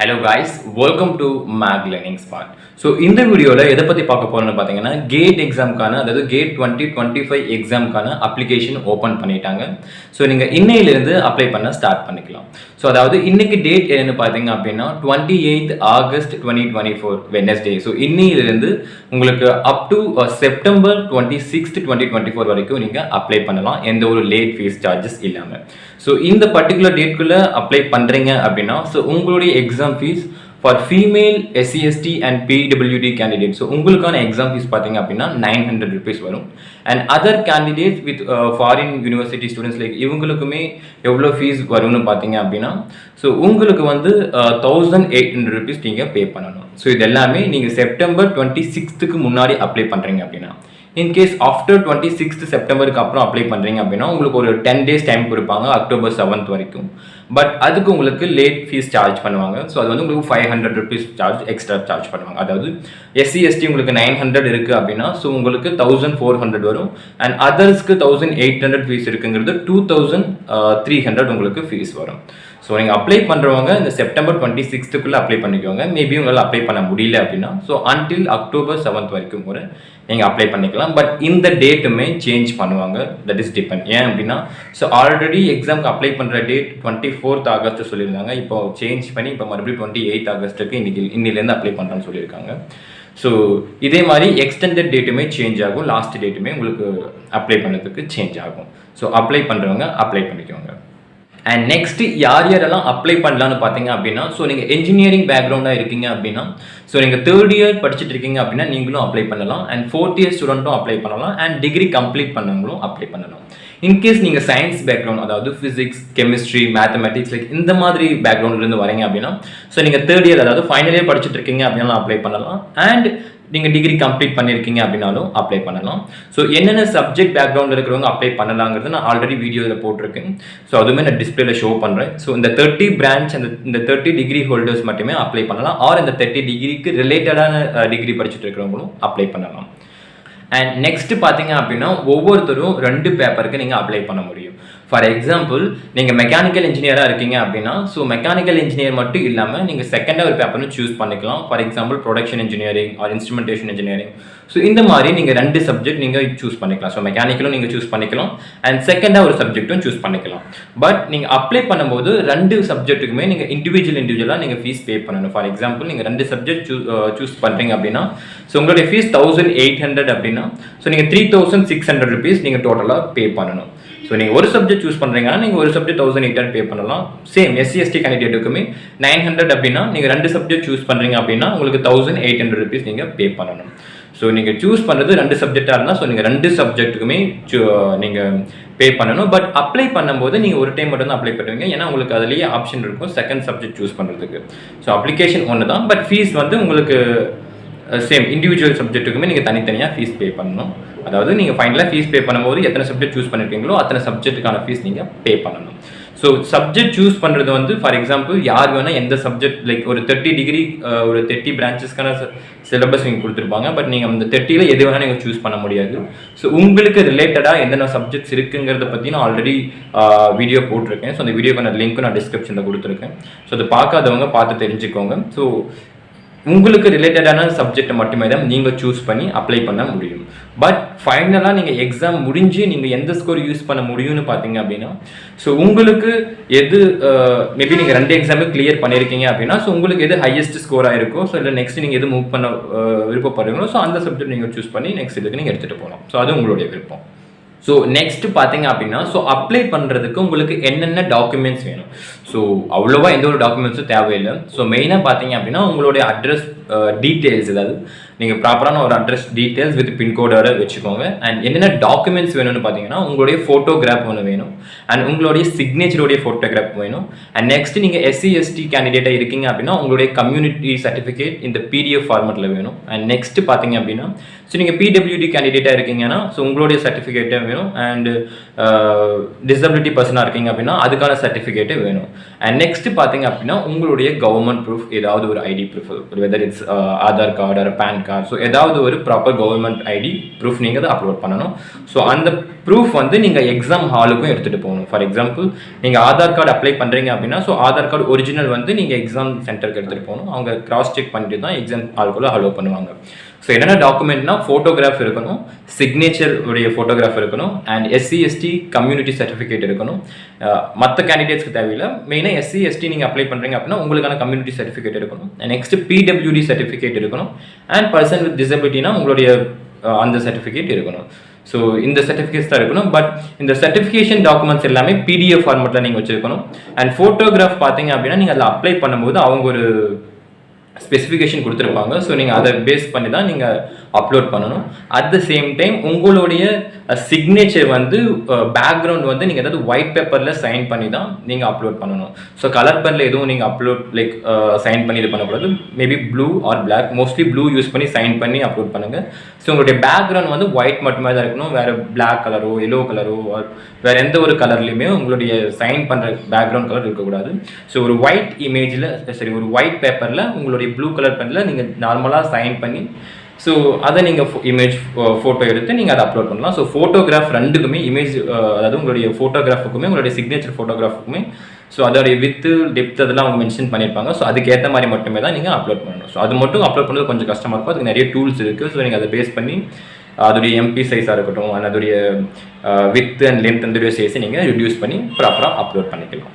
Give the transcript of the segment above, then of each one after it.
Hello guys, welcome to make learning spot. So இந்த வீடியோவில் எதை பற்றி பார்க்க போகிறோம்னு பார்த்தீங்கன்னா, கேட் எக்ஸாமுக்கான, அதாவது கேட் 2025 எக்ஸாமுக்கான அப்ளிகேஷன் ஓப்பன் பண்ணிட்டாங்க. ஸோ நீங்கள் இன்னையிலிருந்து அப்ளை பண்ண ஸ்டார்ட் பண்ணிக்கலாம். ஸோ அதாவது இன்னைக்கு டேட் என்னன்னு பார்த்தீங்க அப்படின்னா 28 ஆகஸ்ட் 2024 வெட்னஸ்டே. ஸோ இன்னையிலிருந்து உங்களுக்கு அப் டு செப்டம்பர் 26 2024 வரைக்கும் நீங்கள் அப்ளை பண்ணலாம், எந்த ஒரு லேட் ஃபீஸ் சார்ஜஸ் இல்லாமல். ஸோ இந்த பர்டிகுலர் டேட்குள்ளே அப்ளை பண்ணுறீங்க அப்படின்னா, ஸோ உங்களுடைய exam fees for female SC/ST and PWD candidate, so உங்களுக்கான எக்ஸாம் ஃபீஸ் பார்த்தீங்க அப்படின்னா 900 rupees வரும். And other candidates with foreign university students like இவங்களுக்குமே எவ்வளோ ஃபீஸ் வரும்னு பார்த்தீங்க அப்படின்னா, ஸோ உங்களுக்கு வந்து 1800 rupees நீங்கள் பே பண்ணணும். ஸோ இது எல்லாமே நீங்கள் செப்டம்பர் 26க்கு முன்னாடி அப்ளை பண்ணுறீங்க அப்படின்னா. இன்கேஸ் ஆஃப்டர் 26 செப்டம்பருக்கு அப்புறம் அப்ளை பண்ணுறீங்க அப்படின்னா உங்களுக்கு ஒரு 10 days டைம் கொடுப்பாங்க, அக்டோபர் 7th வரைக்கும். பட் அதுக்கு உங்களுக்கு லேட் ஃபீஸ் சார்ஜ் பண்ணுவாங்க. ஸோ அது வந்து உங்களுக்கு 500 rupees சார்ஜ் எக்ஸ்ட்ரா சார்ஜ் பண்ணுவாங்க. அதாவது SC/ST உங்களுக்கு 900 இருக்குது அப்படின்னா, ஸோ உங்களுக்கு 1400 வரும். அண்ட் அதர்ஸ்க்கு 1800 ஃபீஸ் இருக்குங்கிறது 2300 உங்களுக்கு ஃபீஸ் வரும். ஸோ நீங்கள் அப்ளை பண்ணுறவங்க இந்த செப்டம்பர் 26க்குள்ளே அப்ளை பண்ணிக்கோங்க. மேபி உங்களால் அப்ளை பண்ண முடியல அப்படின்னா, ஸோ அன்டில் அக்டோபர் 7th வரைக்கும் கூட நீங்கள் அப்ளை பண்ணிக்கலாம். பட் இந்த டேட்டுமே சேஞ்ச் பண்ணுவாங்க, தட் இஸ் டிபெண்ட். ஏன் அப்படின்னா, ஸோ ஆல்ரெடி எக்ஸாமுக்கு அப்ளை பண்ணுற டேட் 24th ஆகஸ்ட் சொல்லியிருந்தாங்க. இப்போ சேஞ்ச் பண்ணி இப்போ மறுபடியும் 28 ஆகஸ்ட்டுக்கு இன்னிலேருந்து அப்ளை பண்ணுறேன்னு சொல்லியிருக்காங்க. ஸோ இதே மாதிரி எக்ஸ்டெண்டட் டேட்டுமே சேஞ்ச் ஆகும், லாஸ்ட் டேட்டுமே உங்களுக்கு அப்ளை பண்ணுறதுக்கு சேஞ்ச் ஆகும். ஸோ அப்ளை பண்ணுறவங்க அப்ளை பண்ணிக்கோங்க. அண்ட் நெக்ஸ்ட் யாரெல்லாம் அப்ளை பண்ணலான்னு பார்த்தீங்க அப்படின்னா, ஸோ நீங்கள் இன்ஜினியரிங் பேக்ரவுண்டாக இருக்கீங்க அப்படின்னா, ஸோ நீங்கள் 3rd year படிச்சுட்டு இருக்கீங்க அப்படின்னா நீங்களும் அப்ளை பண்ணலாம். அண்ட் 4th year ஸ்டூடெண்ட்டும் அப்ளை பண்ணலாம். அண்ட் டிகிரி கம்ப்ளீட் பண்ணவங்களும் அப்ளை பண்ணலாம். இன்கேஸ் நீங்கள் சயின்ஸ் பேக்ரவுண்ட், அதாவது ஃபிசிக்ஸ், கெமிஸ்ட்ரி, மேத்தமெட்டிக்ஸ் லைக் இந்த மாதிரி பேக்ரவுண்ட்லேருந்து வரீங்க அப்படின்னா, ஸோ நீங்கள் 3rd year அதாவது ஃபைனல் இயர் படிச்சுட்டு இருக்கீங்க அப்படின்னாலும் அப்ளை பண்ணலாம். அண்ட் நீங்கள் டிகிரி கம்ப்ளீட் பண்ணியிருக்கீங்க அப்படின்னாலும் அப்ளை பண்ணலாம். ஸோ என்னென்ன சப்ஜெக்ட் பேக்ரவுண்டில் இருக்கிறவங்க அப்ளை பண்ணலாங்கிறது நான் ஆல்ரெடி வீடியோவில் போட்டிருக்கேன். ஸோ அதுவுமே நான் டிஸ்பிளேல ஷோ பண்ணுறேன். ஸோ இந்த 30 பிரான்ச் இந்த 30 டிகிரி ஹோல்டர்ஸ் மட்டுமே அப்ளை பண்ணலாம். ஆர் இந்த 30 டிகிரிக்கு ரிலேட்டடான டிகிரி படிச்சுட்டு இருக்கிறவங்களும் அப்ளை பண்ணலாம். அண்ட் நெக்ஸ்ட் பார்த்தீங்க அப்படின்னா, ஒவ்வொருத்தரும் 2 பேப்பருக்கு நீங்கள் அப்ளை பண்ண முடியும். ஃபார் எக்ஸாம்பிள், நீங்கள் மெக்கானிக்கல் இன்ஜினியராக இருக்கீங்க அப்படின்னா, ஸோ மெக்கானிக்கல் இன்ஜினியர் மட்டும் இல்லாமல் நீங்கள் செகண்டாக ஒரு பேப்பர்னு சூஸ் பண்ணிக்கலாம். For example production engineering or instrumentation engineering. So இந்த மாதிரி நீங்கள் 2 சப்ஜெக்ட் நீங்கள் சூஸ் பண்ணிக்கலாம். ஸோ மெக்கானிக்கலும் நீங்கள் சூஸ் பண்ணிக்கலாம் அண்ட் செகண்டாக ஒரு சப்ஜெக்ட்டும் சூஸ் பண்ணிக்கலாம். பட் நீங்கள் அப்ளை பண்ணும்போது 2 சப்ஜெக்ட்டுக்குமே நீங்கள் இண்டிவிஜுவலாக நீங்கள் ஃபீஸ் பே பண்ணணும். ஃபார் எக்ஸாம்பிள், நீங்கள் 2 சப்ஜெக்ட் சூஸ் பண்ணுறீங்க அப்படின்னா, ஸோ உங்களுடைய ஃபீஸ் 1800 அப்படின்னா, ஸோ நீங்கள் 3600 rupees நீங்கள் டோட்டலாக பே பண்ணணும். ஸோ நீங்கள் ஒரு சப்ஜெக்ட் சூஸ் பண்ணுறீங்கன்னா நீங்கள் ஒரு சப்ஜெக்ட் 1800 பே பண்ணலாம். சேம் SC/ST கேண்டிடேட்டுக்குமே 900 அப்படின்னா, நீங்கள் 2 சப்ஜெக்ட் சூஸ் பண்ணுறீங்க அப்படின்னா உங்களுக்கு 1800 rupees நீங்கள் பே பண்ணணும். ஸோ நீங்கள் சூஸ் பண்ணுறது 2 சப்ஜெக்டாக இருந்தால், ஸோ நீங்கள் 2 சப்ஜெக்ட்டுக்குமே நீங்கள் பே பண்ணணும். பட் அப்ளை பண்ணும்போது நீங்கள் ஒரு டைம் மட்டும் தான் அப்ளை பண்ணுவீங்க. ஏன்னா உங்களுக்கு அதுலேயே ஆப்ஷன் இருக்கும் செகண்ட் சப்ஜெக்ட் சூஸ் பண்ணுறதுக்கு. ஸோ அப்ளிகேஷன் ஒன்று தான், பட் ஃபீஸ் வந்து உங்களுக்கு சேம் இண்டிவிஜுவல் சப்ஜெக்ட்டுக்குமே நீங்கள் தனித்தனியாக ஃபீஸ் பே பண்ணணும். அதாவது நீங்கள் ஃபைனலாக ஃபீஸ் பே பண்ணும்போது எத்தனை சப்ஜெக்ட் சூஸ் பண்ணியிருக்கீங்களோ அத்தனை சப்ஜெக்ட்டுக்கான ஃபீஸ் நீங்கள் பே பண்ணணும். ஸோ சப்ஜெக்ட் சூஸ் பண்ணுறது வந்து ஃபார் எக்ஸாம்பிள் யார் வேணால் எந்த சப்ஜெக்ட் லைக் ஒரு 30 டிகிரி ஒரு 30 பிரான்ச்சஸ்க்கான சிலபஸ் நீங்கள் கொடுத்துருப்பாங்க. பட் நீங்கள் அந்த 30ல் எது வேணால் நீங்கள் சூஸ் பண்ண முடியாது. ஸோ உங்களுக்கு ரிலேட்டடாக என்னென்ன சப்ஜெக்ட்ஸ் இருக்குங்கிறத பற்றி நான் ஆல்ரெடி வீடியோ போட்டிருக்கேன். ஸோ அந்த வீடியோக்கான லிங்க்கும் நான் டிஸ்கிரிப்ஷனில் கொடுத்துருக்கேன். ஸோ அதை பார்க்காதவங்க பார்த்து தெரிஞ்சுக்கோங்க. ஸோ உங்களுக்கு ரிலேட்டடான சப்ஜெக்டை மட்டுமே தான் நீங்கள் சூஸ் பண்ணி அப்ளை பண்ண முடியும். பட் ஃபைனலாக நீங்கள் எக்ஸாம் முடிஞ்சு நீங்கள் எந்த ஸ்கோர் யூஸ் பண்ண முடியும்னு பார்த்தீங்க அப்படின்னா, ஸோ உங்களுக்கு எது மேபி நீங்கள் 2 எக்ஸாமே கிளியர் பண்ணியிருக்கீங்க அப்படின்னா, ஸோ உங்களுக்கு எது ஹையஸ்ட் ஸ்கோராக இருக்கோ, ஸோ இல்லை நெக்ஸ்ட் நீங்கள் எது மூவ் பண்ண விருப்பப்படுறீங்களோ, ஸோ அந்த சப்ஜெக்ட் நீங்கள் சூஸ் பண்ணி நெக்ஸ்ட் இதுக்கு நீங்கள் எடுத்துகிட்டு போகலாம். ஸோ அது உங்களுடைய விருப்பம். ஸோ நெக்ஸ்ட் பார்த்தீங்க அப்படின்னா, ஸோ அப்ளை பண்ணுறதுக்கு உங்களுக்கு என்னென்ன டாக்குமெண்ட்ஸ் வேணும். ஸோ அவ்வளோவா எந்த ஒரு டாக்குமெண்ட்ஸும் தேவையில்லை. ஸோ மெயினாக பார்த்தீங்க அப்படின்னா உங்களுடைய அட்ரஸ் டீட்டெயில்ஸ், அதாவது நீங்கள் ப்ராப்பரான ஒரு அட்ரஸ் டீட்டெயில்ஸ் வித் பின்கோடோட வச்சுக்கோங்க. அண்ட் என்னென்ன டாக்குமெண்ட்ஸ் வேணும்னு பார்த்தீங்கன்னா, உங்களுடைய ஃபோட்டோகிராஃப் ஒன்று வேணும். அண்ட் உங்களுடைய சிக்னேச்சருடைய ஃபோட்டோகிராஃப் வேணும். அண்ட் நெக்ஸ்ட் நீங்கள் SC/ST கேண்டிடேட்டாக இருக்கீங்க அப்படின்னா உங்களுடைய கம்யூனிட்டி சர்டிஃபிகேட் இந்த PDF ஃபார்மெட்டில் வேணும். அண்ட் நெக்ஸ்ட் பார்த்தீங்க அப்படின்னா, ஸோ நீங்கள் PWD கேண்டிடேட்டாக இருக்கீங்கன்னா ஸோ உங்களுடைய சர்டிஃபிகேட்டே வேணும். அண்ட் டிசபிலிட்டி பர்சனாக இருக்கீங்க அப்படின்னா அதுக்கான சர்டிஃபிகேட்டே வேணும். அண்ட் நெக்ஸ்ட் பார்த்தீங்க அப்படின்னா உங்களுடைய கவர்மெண்ட் ப்ரூஃப், ஏதாவது ஒரு ID proof, whether it's Aadhaar card or PAN card, so ஏதாவது ஒரு ப்ராப்பர் கவர்மெண்ட் ஐடி ப்ரூஃப் நீங்கள் அதை அப்லோட் பண்ணணும். ஸோ அந்த ப்ரூஃப் வந்து நீங்கள் எக்ஸாம் ஹாலுக்கும் எடுத்துகிட்டு போகணும். ஃபார் எக்ஸாம்பிள் நீங்கள் ஆதார் கார்டு அப்ளை பண்ணுறீங்க அப்படின்னா, ஸோ ஆதார் கார்டு ஒரிஜினல் வந்து நீங்கள் எக்ஸாம் சென்டருக்கு எடுத்துகிட்டு போகணும். அவங்க கிராஸ் செக் பண்ணிட்டு தான் எக்ஸாம் ஹாலுக்குள்ளே அலோவ் பண்ணுவாங்க. ஸோ என்னென்ன டாக்குமெண்ட்னா ஃபோட்டோகிராஃப் இருக்கணும், சிக்னேச்சர் உடைய ஃபோட்டோகிராஃப் இருக்கணும், அண்ட் SC/ST கம்யூனிட்டி சர்டிஃபிகேட் இருக்கணும். மற்ற கேண்டிடேட்ஸ்க்கு தேவையில்லை. மெயினாக SC/ST நீங்கள் அப்ளை பண்ணுறீங்க அப்படின்னா உங்களுக்கான கம்யூனிட்டி சர்டிஃபிகேட் இருக்கணும். நெக்ஸ்ட் PWD சர்டிஃபிகேட் இருக்கணும். அண்ட் பர்சன் வித் டிசபிலிட்டினா உங்களுடைய அந்த சர்டிஃபிகேட் இருக்கணும். ஸோ இந்த சர்டிஃபிகேட்ஸ் தான் இருக்கணும். பட் இந்த சர்டிஃபிகேஷன் டாக்குமெண்ட்ஸ் எல்லாமே PDF ஃபார்மெட்டில் நீங்கள் வச்சுருக்கணும். அண்ட் ஃபோட்டோகிராஃப் பார்த்தீங்க அப்படின்னா நீங்கள் அதில் அப்ளை பண்ணும்போது அவங்க ஒரு ஸ்பெசிஃபிகேஷன் கொடுத்துருப்பாங்க. ஸோ நீங்கள் அதை பேஸ் பண்ணி தான் நீங்கள் அப்லோட் பண்ணணும். அட் த சேம் டைம் உங்களுடைய சிக்னேச்சர் வந்து பேக்ரவுண்ட் வந்து நீங்கள் ஏதாவது ஒயிட் பேப்பரில் சைன் பண்ணி தான் நீங்கள் அப்லோட் பண்ணணும். ஸோ கலர் பெனில் எதுவும் நீங்கள் அப்லோட் லைக் சைன் பண்ணி இது பண்ணக்கூடாது. Maybe blue or black, mostly blue use பண்ணி சைன் பண்ணி அப்லோட் பண்ணுங்கள். ஸோ உங்களுடைய பேக்ரவுண்ட் வந்து ஒயிட் மட்டுமே தான் இருக்கணும். வேறு பிளாக் கலரோ எல்லோ கலரோ வேறு எந்த ஒரு கலர்லையுமே உங்களுடைய சைன் பண்ணுற பேக்ரவுண்ட் கலர் இருக்கக்கூடாது. ஸோ ஒரு ஒயிட் இமேஜில் ஒரு ஒயிட் பேப்பரில் உங்களுடைய ப்ளூ கலர் பெனில் நீங்கள் நார்மலாக சைன் பண்ணி ஸோ அதை நீங்கள் இமேஜ் ஃபோட்டோ எடுத்து நீங்கள் அதை அப்லோட் பண்ணலாம். ஸோ ஃபோட்டோகிராஃப் ரெண்டுக்குமே இமேஜ் அதாவது உங்களுடைய ஃபோட்டோகிராஃபுக்குமே உங்களுடைய சிக்னேச்சர் ஃபோட்டோகிராஃபுக்குமே ஸோ அதோடைய வித்து டெப்த் அதெல்லாம் அவங்க மென்ஷன் பண்ணியிருப்பாங்க. ஸோ அதுக்கேற்ற மாதிரி மட்டுமே தான் நீங்கள் அப்லோட் பண்ணணும். ஸோ அது மட்டும் அப்லோட் பண்ணுறது கொஞ்சம் கஷ்டமாக இருக்கும். அதுக்கு நிறைய டூல்ஸ் இருக்குது. ஸோ நீங்கள் அதை பேஸ் பண்ணி அதோடைய MP சைஸாக இருக்கட்டும், அதோடைய வித் அண்ட் லென்த் அந்த சைஸை நீங்கள் ரிடியூஸ் பண்ணி ப்ராப்பராக அப்லோட் பண்ணிக்கலாம்.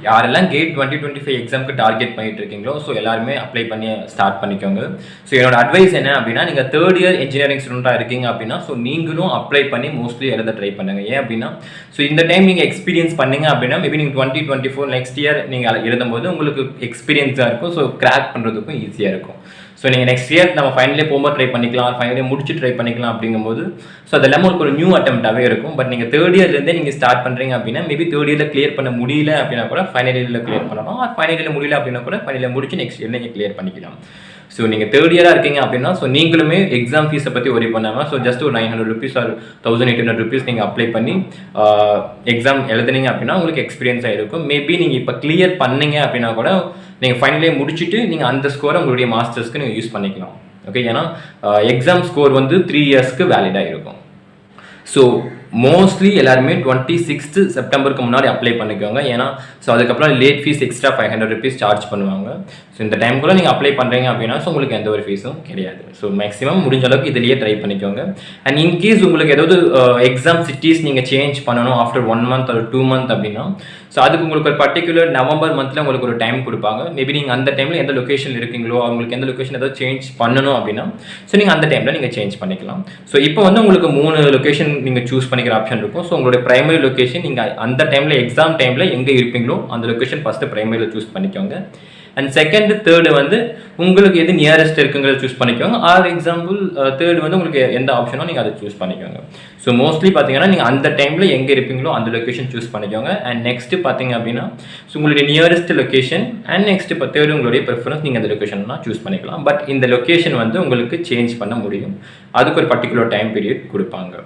யாரெல்லாம் கேட் 2025 எக்ஸாமுக்கு டார்கெட் பண்ணிட்டு இருக்கீங்களோ ஸோ எல்லாருமே அப்ளை பண்ணி ஸ்டார்ட் பண்ணிக்கோங்க. ஸோ என்னோட அட்வைஸ் என்ன அப்படின்னா, நீங்கள் தேர்ட் இயர் இன்ஜினியரிங் ஸ்டூடெண்ட்டாக இருக்கீங்க அப்படின்னா ஸோ நீங்களும் அப்ளை பண்ணி மோஸ்ட்லி எழுத ட்ரை பண்ணுங்கள். ஏன் அப்படின்னா ஸோ இந்த டைம் நீங்கள் எக்ஸ்பீரியன்ஸ் பண்ணீங்க அப்படின்னா மேபி நீங்கள் 2024 நெக்ஸ்ட் இயர் நீங்கள் எழுதும்போது உங்களுக்கு எக்ஸ்பீரியன்ஸாக இருக்கும். ஸோ கிராக் பண்ணுறதுக்கும் ஈஸியாக இருக்கும். ஸோ நீங்கள் நெக்ஸ்ட் இயர் நம்ம ஃபைனலே போகும்போது ட்ரை பண்ணிக்கலாம், ஃபைனலே முடிச்சு ட்ரை பண்ணிக்கலாம் அப்படிங்கும்போது ஸோ அதெல்லாம் உங்களுக்கு ஒரு நியூ அட்டெம்ப்டாகவே இருக்கும். பட் நீங்கள் தேர்ட் இயர்லேருந்தே நீங்கள் ஸ்டார்ட் பண்ணுறீங்க அப்படின்னா மேபி தேர்ட் இயரில் கிளியர் பண்ண முடியல அப்படின்னா கூட ஃபைனல் இயரில் கிளியர் பண்ணலாம். ஃபைனல் இயரில் முடியல அப்படின்னா கூட ஃபைனலில் முடிச்சு நெக்ஸ்ட் இயரில் நீங்கள் கிளியர் பண்ணிக்கலாம். ஸோ நீங்கள் தேர்ட் இயராக இருக்கீங்க அப்படின்னா ஸோ நீங்களுமே எக்ஸாம் ஃபீஸை பற்றி ஒரி பண்ணாமல் ஸோ ஜஸ்ட் ஒரு 900 rupees ஆர் 1800 rupees நீங்கள் அப்ளை பண்ணி எக்ஸாம் எழுதுனீங்க அப்படின்னா உங்களுக்கு எக்ஸ்பீரியன்ஸாக இருக்கும். மேபி நீங்கள் இப்போ கிளியர் பண்ணீங்க அப்படின்னா கூட நீங்கள் ஃபைனலே முடிச்சுட்டு நீங்கள் அந்த ஸ்கோரை உங்களுடைய மாஸ்டர்ஸ்க்கு நீங்கள் யூஸ் பண்ணிக்கலாம். ஓகே, ஏன்னா எக்ஸாம் ஸ்கோர் வந்து 3 yearsக்கு வேலிடாக இருக்கும். ஸோ மோஸ்ட்லி எல்லாருமே 26th செப்டம்பருக்கு முன்னாடி அப்ளை பண்ணிக்கோங்க. ஏன்னா ஸோ அதுக்கப்புறம் late fees extra 500 rupees charge பண்ணுவாங்க. ஸோ இந்த டைமுக்குள்ளே நீங்கள் அப்ளை பண்ணுறீங்க அப்படின்னா ஸோ உங்களுக்கு எந்த ஒரு ஃபீஸும் கிடையாது. ஸோ மேக்ஸிமம் முடிஞ்ச அளவுக்கு இதுலேயே ட்ரை பண்ணிக்கோங்க. அண்ட் இன்கேஸ் உங்களுக்கு ஏதாவது எக்ஸாம் சிட்டிஸ் நீங்கள் சேஞ்ச் பண்ணணும் ஆஃப்டர் 1 month or 2 month அப்படின்னா ஸோ அதுக்கு உங்களுக்கு ஒரு பர்டிகுலர் நவம்பர் மந்தில் உங்களுக்கு ஒரு டைம் கொடுப்பாங்க. மேபி நீங்கள் அந்த டைமில் எந்த லொக்கேஷன் இருக்கீங்களோ அவங்களுக்கு எந்த லொக்கேஷன் ஏதாவது சேஞ்ச் பண்ணணும் அப்படின்னா ஸோ நீங்கள் அந்த டைமில் நீங்கள் சேஞ்ச் பண்ணிக்கலாம். ஸோ இப்போ வந்து உங்களுக்கு 3 லொக்கேஷன் நீங்கள் சூஸ் பண்ணிக்கிற ஆப்ஷன் இருக்கும். ஸோ உங்களுடைய பிரைமரி லொக்கேஷன் நீங்கள் அந்த டைமில் எக்ஸாம் டைமில் எங்கே இருப்பீங்களோ அந்த லொக்கேஷன் ஃபஸ்ட்டு பிரைமரியில் சூஸ் பண்ணிக்கோங்க. அண்ட் செகண்ட் தேர்டு வந்து உங்களுக்கு எது நியரஸ்ட் இருக்குங்கிறத சூஸ் பண்ணிக்கோங்க. ஆர் எக்ஸாம்பிள் தேர்டு வந்து உங்களுக்கு எந்த ஆப்ஷனோ நீங்கள் அதை சூஸ் பண்ணிக்கோங்க. ஸோ மோஸ்ட்லி பார்த்தீங்கன்னா நீங்கள் அந்த டைமில் எங்கே இருப்பீங்களோ அந்த லொக்கேஷன் சூஸ் பண்ணிக்கோங்க. அண்ட் நெக்ஸ்ட்டு பார்த்தீங்க அப்படின்னா ஸோ உங்களுடைய நியரஸ்ட் லொக்கேஷன் அண்ட் நெக்ஸ்ட் இப்போ தேர்டு உங்களுடைய ப்ரிஃபரன்ஸ் நீங்கள் அந்த லொக்கேஷன்லாம் சூஸ் பண்ணிக்கலாம். பட் இந்த லொக்கேஷன் வந்து உங்களுக்கு சேஞ்ச் பண்ண முடியும். அதுக்கு ஒரு பர்டிகுலர் டைம் பீரியட் கொடுப்பாங்க.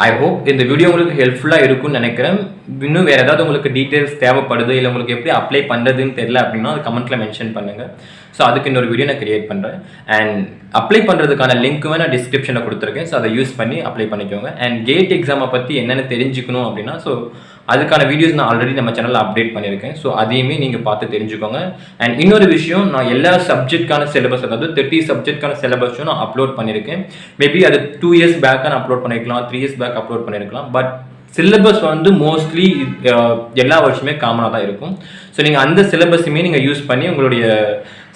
ஐ ஹோப் இந்த வீடியோ உங்களுக்கு ஹெல்ப்ஃபுல்லாக இருக்கும்னு நினைக்கிறேன். இன்னும் வேறு ஏதாவது உங்களுக்கு டீட்டெயில்ஸ் தேவைப்படுது இல்லை உங்களுக்கு எப்படி அப்ளை பண்ணுறதுன்னு தெரியல அப்படின்னா அது கமெண்ட்டில் மென்ஷன் பண்ணுங்கள். ஸோ அதுக்கு இன்னொரு வீடியோ நான் கிரியேட் பண்ணுறேன். அண்ட் அப்ளை பண்ணுறதுக்கான லிங்க்குமே நான் டிஸ்கிரிப்ஷனில் கொடுத்துருக்கேன். ஸோ அதை யூஸ் பண்ணி அப்ளை பண்ணிக்கோங்க. அண்ட் கேட் எக்ஸாமை பற்றி என்னென்ன தெரிஞ்சுக்கணும் அப்படின்னா ஸோ அதுக்கான வீடியோஸ் நான் ஆல்ரெடி நம்ம சேனலில் அப்டேட் பண்ணியிருக்கேன். ஸோ அதையுமே நீங்கள் பார்த்து தெரிஞ்சுக்கோங்க. அண்ட் இன்னொரு விஷயம், நான் எல்லா சப்ஜெக்ட்கான சிலபஸ் அதாவது 30 சப்ஜெக்ட்கான சிலபஸும் நான் அப்லோட் பண்ணியிருக்கேன். மேபி அது 2 years பேக்காக நான் அப்லோட் பண்ணியிருக்கலாம், 3 years பேக் அப்லோட் பண்ணியிருக்கலாம். பட் சிலபஸ் வந்து மோஸ்ட்லி எல்லா வருஷமே காமனாக தான் இருக்கும். ஸோ நீங்கள் அந்த சிலபஸுமே நீங்கள் யூஸ் பண்ணி உங்களுடைய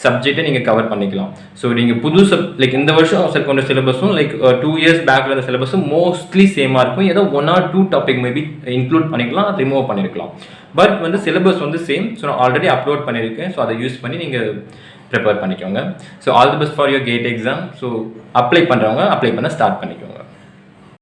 சப்ஜெக்டை நீங்கள் கவர் பண்ணிக்கலாம். ஸோ நீங்கள் புது லைக் இந்த வருஷம் கொண்ட சிலபஸும் லைக் 2 years பேக்கில் இருந்த சிலபஸும் மோஸ்ட்லி சேமாக இருக்கும். ஏதோ 1 or 2 டாபிக் மேபி இன்க்ளூட் பண்ணிக்கலாம், ரிமூவ் பண்ணியிருக்கலாம். பட் வந்து சிலபஸ் வந்து சேம். ஸோ நான் ஆல்ரெடி அப்லோட் பண்ணியிருக்கேன். ஸோ அதை யூஸ் பண்ணி நீங்கள் ப்ரிப்பேர் பண்ணிக்கோங்க. So all the best for your GATE exam. So apply பண்ணுறவங்க அப்ளை பண்ண ஸ்டார்ட் பண்ணிக்கோங்க.